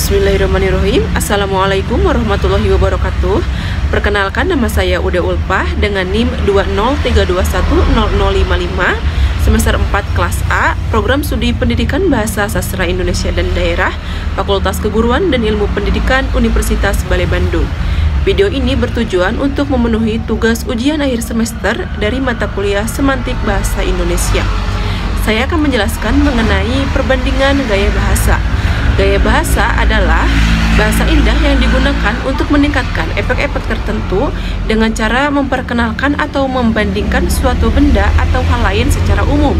Bismillahirrahmanirrahim. Assalamualaikum warahmatullahi wabarakatuh. Perkenalkan, nama saya Uda Ulpah dengan NIM 203210055, semester 4 kelas A, program studi pendidikan bahasa sastra Indonesia dan daerah, Fakultas Keguruan dan Ilmu Pendidikan Universitas Balai Bandung. Video ini bertujuan untuk memenuhi tugas ujian akhir semester dari mata kuliah Semantik Bahasa Indonesia. Saya akan menjelaskan mengenai perbandingan gaya bahasa. Gaya bahasa adalah bahasa indah yang digunakan untuk meningkatkan efek-efek tertentu dengan cara memperkenalkan atau membandingkan suatu benda atau hal lain secara umum.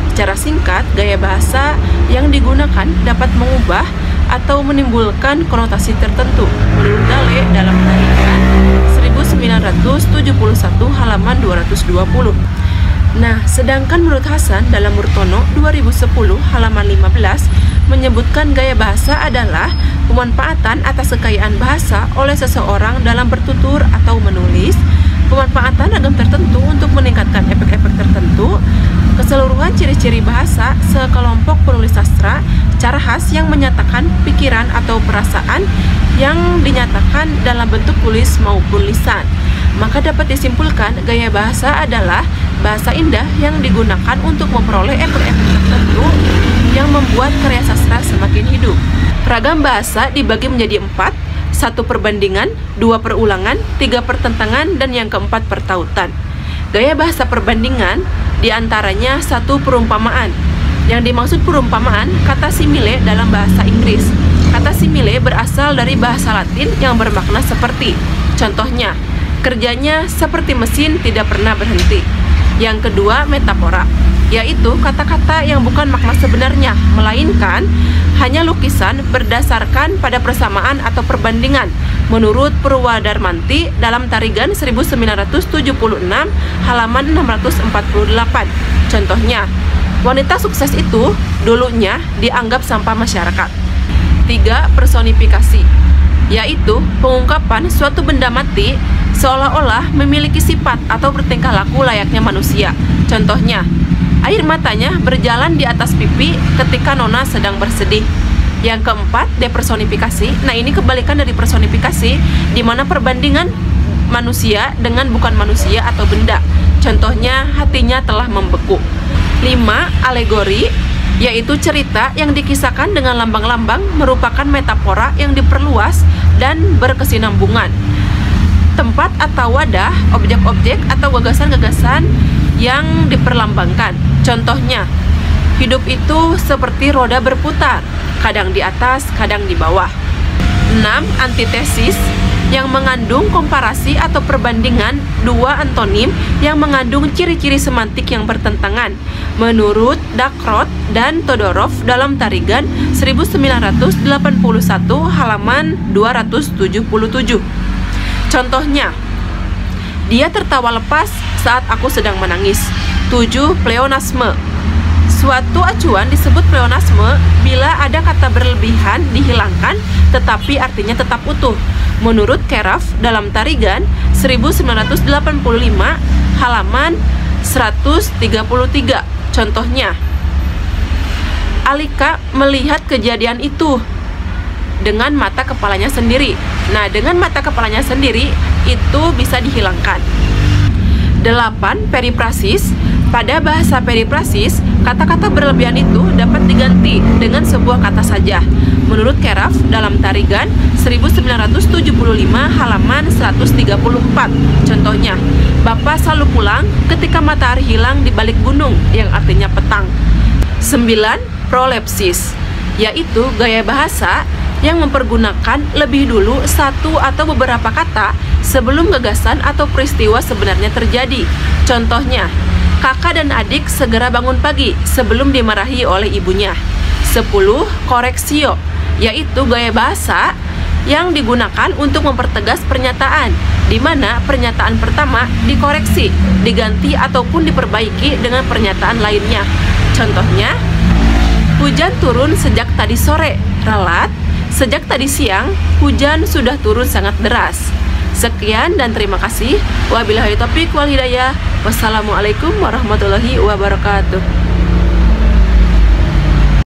Secara singkat, gaya bahasa yang digunakan dapat mengubah atau menimbulkan konotasi tertentu. Menurut Dale dalam tarikan 1971 halaman 220. Nah, sedangkan menurut Hasan dalam Murtono 2010 halaman 15 menyebutkan gaya bahasa adalah pemanfaatan atas kekayaan bahasa oleh seseorang dalam bertutur atau menulis, pemanfaatan agam tertentu untuk meningkatkan efek-efek tertentu, keseluruhan ciri-ciri bahasa sekelompok penulis sastra, cara khas yang menyatakan pikiran atau perasaan yang dinyatakan dalam bentuk tulis maupun lisan. Maka dapat disimpulkan gaya bahasa adalah bahasa indah yang digunakan untuk memperoleh efek-efek tertentu yang membuat karya sastra semakin hidup. Ragam bahasa dibagi menjadi 4, 1 perbandingan, 2 perulangan, 3 pertentangan, dan yang keempat pertautan. Gaya bahasa perbandingan diantaranya 1 perumpamaan. Yang dimaksud perumpamaan kata simile dalam bahasa Inggris. Kata simile berasal dari bahasa Latin yang bermakna seperti. Contohnya, kerjanya seperti mesin tidak pernah berhenti. Yang kedua, metafora, yaitu kata-kata yang bukan makna sebenarnya, melainkan hanya lukisan berdasarkan pada persamaan atau perbandingan. Menurut Purwadarmanti dalam Tarigan 1976 halaman 648. Contohnya, wanita sukses itu dulunya dianggap sampah masyarakat. 3. Personifikasi, yaitu pengungkapan suatu benda mati seolah-olah memiliki sifat atau bertingkah laku layaknya manusia. Contohnya, air matanya berjalan di atas pipi ketika Nona sedang bersedih. Yang keempat, depersonifikasi. Nah, ini kebalikan dari personifikasi, di mana perbandingan manusia dengan bukan manusia atau benda. Contohnya, hatinya telah membeku. 5. Alegori, yaitu cerita yang dikisahkan dengan lambang-lambang merupakan metafora yang diperluas dan berkesinambungan. Tempat atau wadah, objek-objek atau gagasan-gagasan yang diperlambangkan. Contohnya, hidup itu seperti roda berputar, kadang di atas, kadang di bawah. 6. Antitesis, yang mengandung komparasi atau perbandingan 2 antonim yang mengandung ciri-ciri semantik yang bertentangan. Menurut Dakrot dan Todorov dalam Tarigan 1981 halaman 277. Contohnya, dia tertawa lepas saat aku sedang menangis. 7. Pleonasme, suatu acuan disebut pleonasme bila ada kata berlebihan dihilangkan tetapi artinya tetap utuh. Menurut Keraf dalam Tarigan 1985 halaman 133. Contohnya, Alika melihat kejadian itu dengan mata kepalanya sendiri. Nah, dengan mata kepalanya sendiri itu bisa dihilangkan. 8. Periprasis. Pada bahasa periprasis, kata-kata berlebihan itu dapat diganti dengan sebuah kata saja. Menurut Keraf dalam Tarigan 1975 halaman 134. Contohnya, Bapak selalu pulang ketika matahari hilang di balik gunung, yang artinya petang. 9. Prolepsis, yaitu gaya bahasa yang mempergunakan lebih dulu satu atau beberapa kata sebelum gagasan atau peristiwa sebenarnya terjadi. Contohnya, kakak dan adik segera bangun pagi sebelum dimarahi oleh ibunya. 10. Koreksio, yaitu gaya bahasa yang digunakan untuk mempertegas pernyataan, di mana pernyataan pertama dikoreksi, diganti ataupun diperbaiki dengan pernyataan lainnya. Contohnya, hujan turun sejak tadi sore. Relat, sejak tadi siang, hujan sudah turun sangat deras. Sekian dan terima kasih. Wabillahi taufiq wal hidayah. Wassalamualaikum warahmatullahi wabarakatuh.